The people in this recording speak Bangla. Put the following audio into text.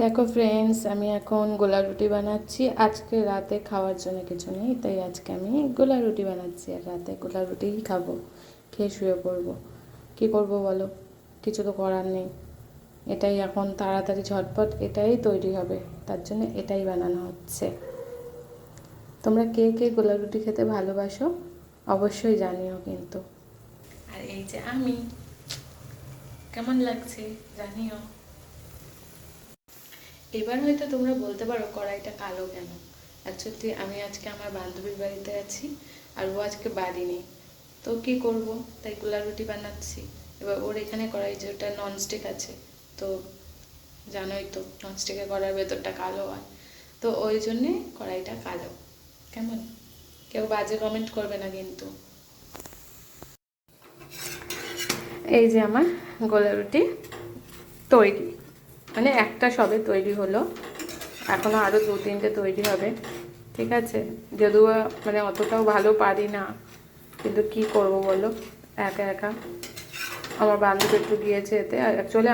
দেখো ফ্রেন্ডস, আমি এখন গোলা রুটি বানাচ্ছি। আজকে রাতে খাওয়ার জন্য কিছু নেই, তাই আজকে আমি গোলা রুটি বানাচ্ছি আর রাতে গোলা রুটিই খাবো। খেয়ে শুয়ে পড়বো। কী করবো বলো, কিছু তো করার নেই। এটাই এখন তাড়াতাড়ি ঝটপট এটাই তৈরি হবে, তার জন্য এটাই বানানো হচ্ছে। তোমরা কে কে গোলা রুটি খেতে ভালোবাসো অবশ্যই জানিও কিন্তু। আর এই যে আমি, কেমন লাগছে জানিও। এবার হয়তো তোমরা বলতে পারো কড়াইটা কালো কেন। অ্যাকচুয়ালি আমি আজকে আমার বান্ধবীর বাড়িতে আছি আর ও আজকে বাড়ি নেই, তো কী করব, তাই গোলা রুটি বানাচ্ছি। এবার ওর এখানে কড়াই যেটা ননস্টিক আছে, তো জানোই তো ননস্টিকের কড়াইয়ের ভেতরটা কালো হয়, তো ওই জন্যে কড়াইটা কালো। কেমন, কেউ বাজে কমেন্ট করবে না কিন্তু। এই যে আমার গোলা রুটি তৈরি, মানে একটা সবে তৈরি হলো, এখনও আরও 2-3টে তৈরি হবে। ঠিক আছে, যদিও মানে অতটাও ভালো পারি না, কিন্তু কি করব বলো, একা একা। আমার বান্ধবী একটু গিয়েছে এতে, অ্যাকচুয়ালি